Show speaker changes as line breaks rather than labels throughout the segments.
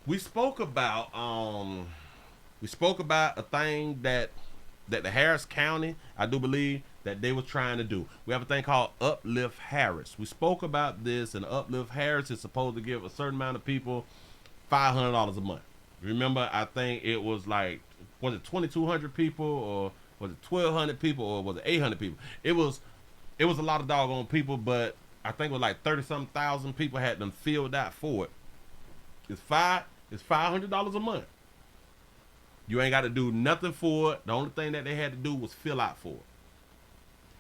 we spoke about a thing that the Harris County, I do believe that they were trying to do. We have a thing called Uplift Harris. We spoke about this, and Uplift Harris is supposed to give a certain amount of people $500 a month. Remember, I think it was like, was it 2,200 people, or was it 1,200 people, or was it 800 people? It was a lot of doggone people, but I think it was like 30 something thousand people had them filled out for it. It's $500 a month. You ain't got to do nothing for it. The only thing that they had to do was fill out for it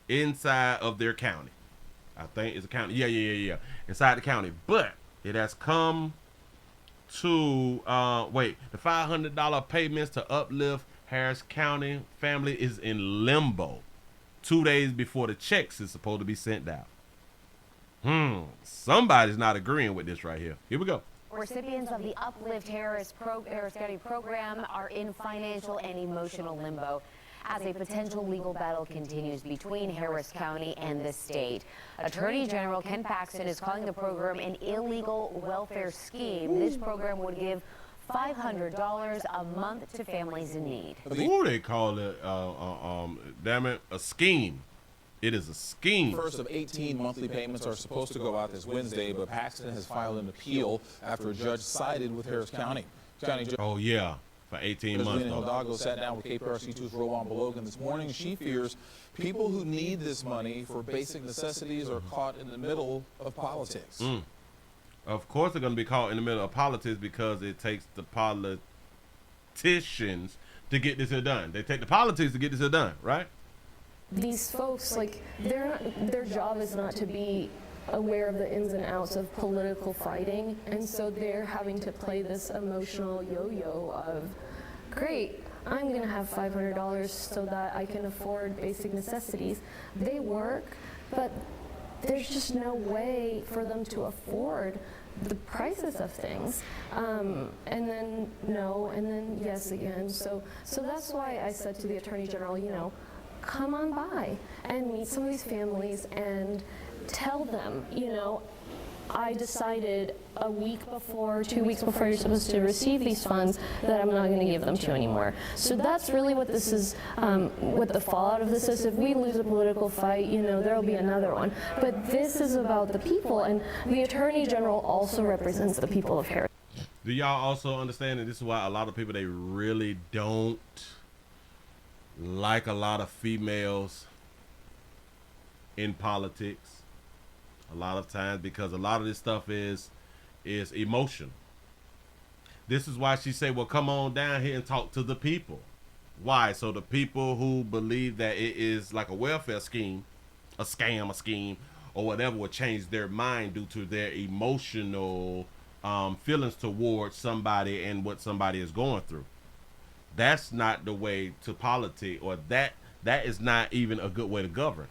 inside of their county. I think it's a county. Yeah. Inside the county, but it has come to the $500 payments to Uplift Harris County family is in limbo. 2 days before the checks is supposed to be sent out. Somebody's not agreeing with this right here. Here we go.
Recipients of the Uplift Harris County program are in financial and emotional limbo as a potential legal battle continues between Harris County and the state. Attorney General Ken Paxton is calling the program an illegal welfare scheme. This program would give $500 a month to families in need.
Ooh, they call it, damn it, a scheme. It is a scheme.
First of 18 monthly payments are supposed to go out this Wednesday, but Paxton has filed an appeal after a judge sided with Harris County.
Oh, yeah, for 18 months.
Willie Hidalgo sat down with KPRC2's Rowan Belogan this morning. She fears people who need this money for basic necessities are caught in the middle of politics.
Of course they're going to be caught in the middle of politics because it takes the politicians to get this here done. They take the politics to get this here done, right?
These folks, like, their job is not to be aware of the ins and outs of political fighting, and so they're having to play this emotional yo-yo of, great, I'm going to have $500 so that I can afford basic necessities. They work, but there's just no way for them to afford the prices of things, and then no, and then yes again. So that's why I said to the Attorney General, come on by and meet some of these families and tell them, I decided a week before, 2 weeks before you're supposed to receive these funds that I'm not going to give them to you anymore. So that's really what this is, what the fallout of this is. If we lose a political fight, there'll be another one. But this is about the people, and the Attorney General also represents the people of Harris.
Do y'all also understand that this is why a lot of people, they really don't like a lot of females in politics? A lot of times, because a lot of this stuff is emotion. This is why she said, well, come on down here and talk to the people. Why? So the people who believe that it is like a welfare scheme, a scam, a scheme, or whatever, will change their mind due to their emotional feelings towards somebody and what somebody is going through. That's not the way to politics, or that is not even a good way to govern.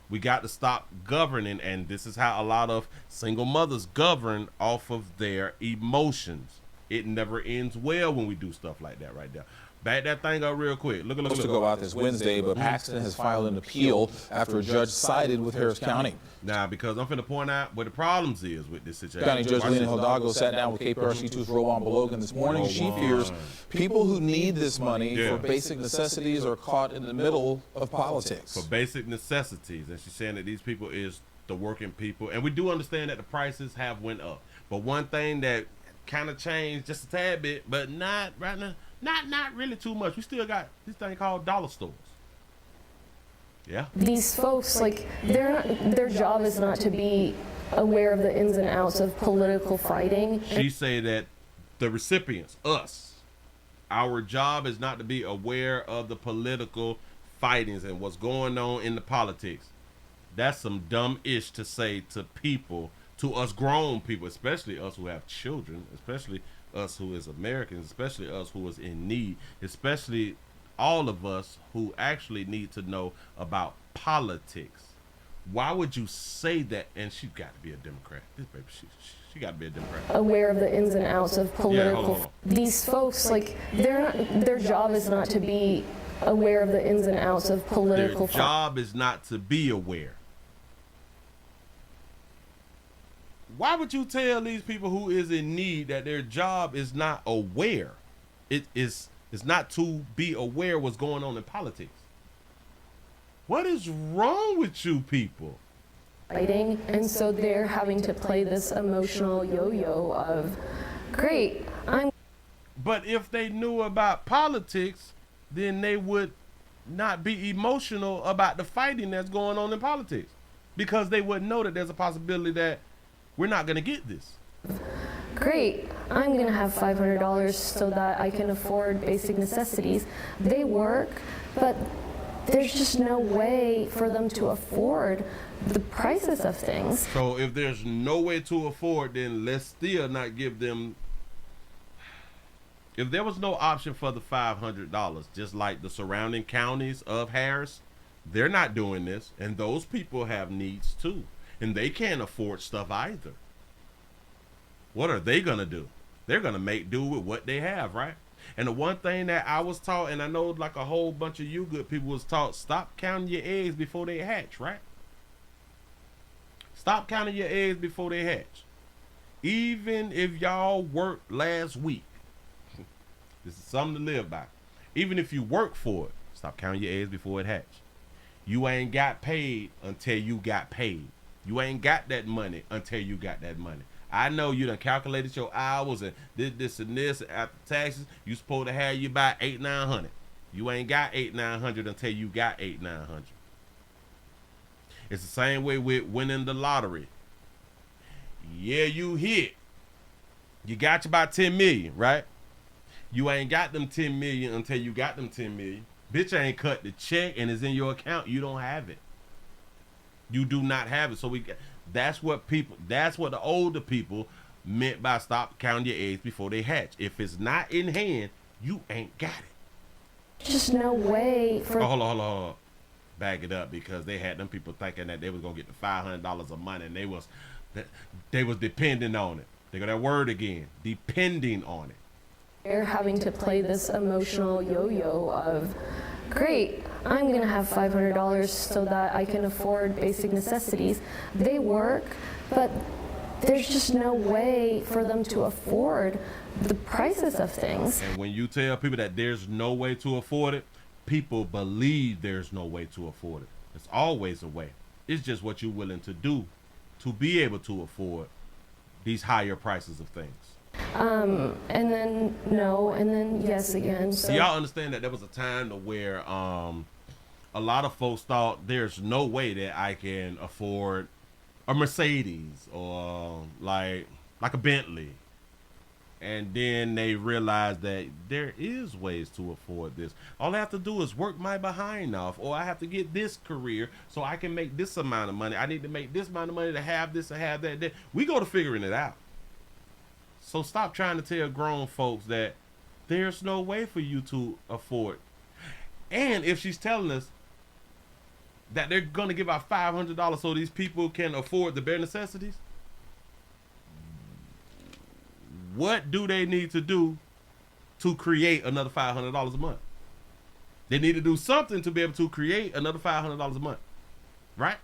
We got to stop governing, and this is how a lot of single mothers govern, off of their emotions. It never ends well when we do stuff like that right there. Back that thing up real quick. Look.
Supposed to go out this Wednesday, but Paxton has filed an appeal after a judge sided with Harris County.
Now, because I'm finna point out what the problems is with this situation.
County Judge Willie Hidalgo sat down with KPRC2's Rowan Belogan this morning. She fears people who need this money for basic necessities are caught in the middle of politics.
For basic necessities, and she's saying that these people is the working people, and we do understand that the prices have went up. But one thing that kind of changed just a tad bit, but not right now. Not really too much. We still got this thing called dollar stores. Yeah.
These folks, like, their job is not to be aware of the ins and outs of political fighting.
She say that the recipients, us, our job is not to be aware of the political fightings and what's going on in the politics. That's some dumb ish to say to people, to us grown people, especially us who have children, especially us who is Americans, especially us who is in need, especially all of us who actually need to know about politics. Why would you say that? And she got to be a Democrat. This baby, she got to be a Democrat.
Aware of the ins and outs of political.
Hold on.
These folks, like, their job is not to be aware of the ins and outs of political.
Their job is not to be aware. Why would you tell these people who is in need that their job is not aware? It's not to be aware what's going on in politics. What is wrong with you people?
Fighting, and so they're having to play this emotional yo-yo of, great,
But if they knew about politics, then they would not be emotional about the fighting that's going on in politics, because they would know that there's a possibility that we're not going to get this.
great, I'm gonna have $500 so that I can afford basic necessities. They work, but there's just no way for them to afford the prices of things.
So if there's no way to afford, then let's still not give them. If there was no option for the $500, just like the surrounding counties of Harris, they're not doing this, and those people have needs too, and they can't afford stuff either. What are they gonna do? They're gonna make do with what they have, right? And the one thing that I was taught, and I know like a whole bunch of you good people was taught, stop counting your eggs before they hatch, right? Stop counting your eggs before they hatch. Even if y'all worked last week, this is something to live by. Even if you work for it, stop counting your eggs before it hatch. You ain't got paid until you got paid. You ain't got that money until you got that money. I know you done calculated your hours and this and this after taxes. You supposed to have you about $800-900. You ain't got $800-900 until you got $800-900. It's the same way with winning the lottery. Yeah, you hit. You got you about 10 million, right? You ain't got them 10 million until you got them 10 million. Bitch ain't cut the check and it's in your account. You don't have it. You do not have it. So that's what the older people meant by stop counting your eggs before they hatch. If it's not in hand, you ain't got it.
Just no way for.
Oh, hold on. Back it up, because they had them people thinking that they was gonna get the $500 of money, and they was depending on it. They got that word again, depending on it.
They're having to play this emotional yo-yo of, great, I'm gonna have $500 so that I can afford basic necessities. They work, but there's just no way for them to afford the prices of things.
And when you tell people that there's no way to afford it, people believe there's no way to afford it. It's always a way. It's just what you're willing to do to be able to afford these higher prices of things.
And then no, and then yes again. So
y'all understand that there was a time to where a lot of folks thought there's no way that I can afford a Mercedes or like a Bentley. And then they realized that there is ways to afford this. All I have to do is work my behind off, or I have to get this career so I can make this amount of money. I need to make this amount of money to have this and have that. We go to figuring it out. So stop trying to tell grown folks that there's no way for you to afford. And if she's telling us that they're going to give out $500 so these people can afford the bare necessities, what do they need to do to create another $500 a month? They need to do something to be able to create another $500 a month, right?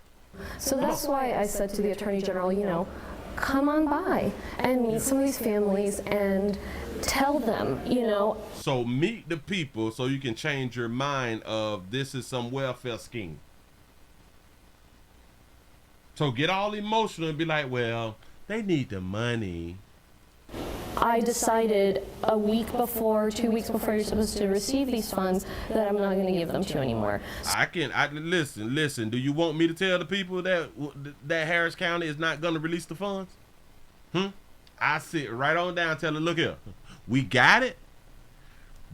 So that's why I said to the Attorney General, come on by and meet some of these families and tell them,
So meet the people so you can change your mind of this is some welfare scheme. So get all emotional and be like, well, they need the money.
I decided a week before, 2 weeks before you're supposed to receive these funds that I'm not going to give them to you anymore.
Listen. Do you want me to tell the people that Harris County is not going to release the funds? I sit right on down and tell them, look here, we got it,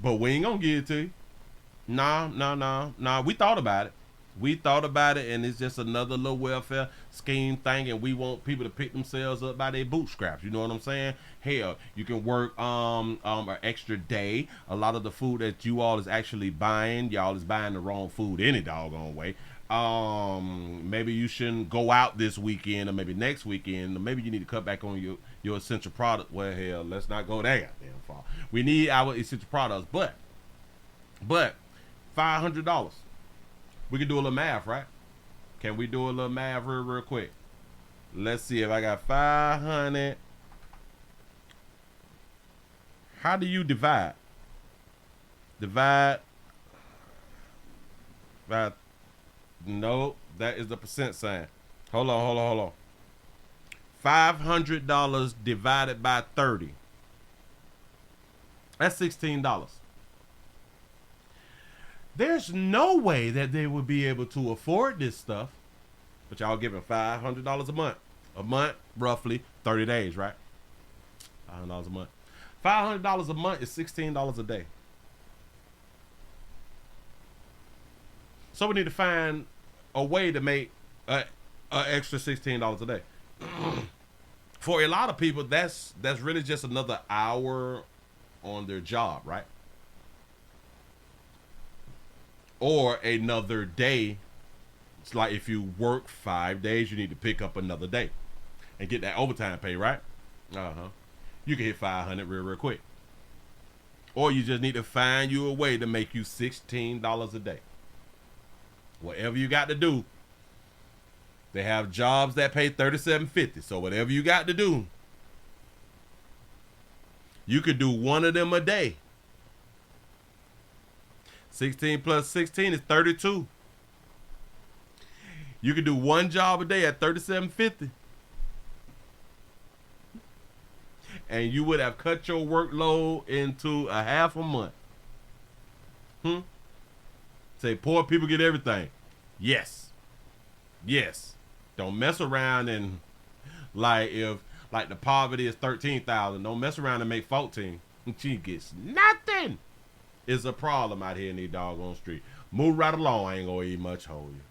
but we ain't going to give it to you. No. We thought about it. And it's just another little welfare scheme thing, and we want people to pick themselves up by their bootstraps. You know what I'm saying? Hell, you can work an extra day. A lot of the food that you all is actually buying, y'all is buying the wrong food any doggone way. Maybe you shouldn't go out this weekend, or maybe next weekend, or maybe you need to cut back on your essential product. Well, hell, let's not go that goddamn far. We need our essential products, but $500. We can do a little math, right? Can we do a little math real quick? Let's see if I got 500. How do you divide? Divide. No, that is the percent sign. Hold on. $500 divided by 30. That's $16. There's no way that they would be able to afford this stuff. But y'all giving $500 a month. A month, roughly 30 days, right? $500 a month. $500 a month is $16 a day. So we need to find a way to make an extra $16 a day. For a lot of people, that's really just another hour on their job, right? Or another day. It's like if you work 5 days, you need to pick up another day and get that overtime pay, right? You can hit 500 real quick. Or you just need to find you a way to make you $16 a day. Whatever you got to do. They have jobs that pay $37.50. So whatever you got to do, you could do one of them a day. 16 plus 16 is 32. You could do one job a day at $37.50. And you would have cut your workload into a half a month. Say poor people get everything. Yes. Don't mess around and if the poverty is 13,000, don't mess around and make 14. She gets nothing. It's a problem out here in these doggone street. Move right along. I ain't gonna eat much hold you.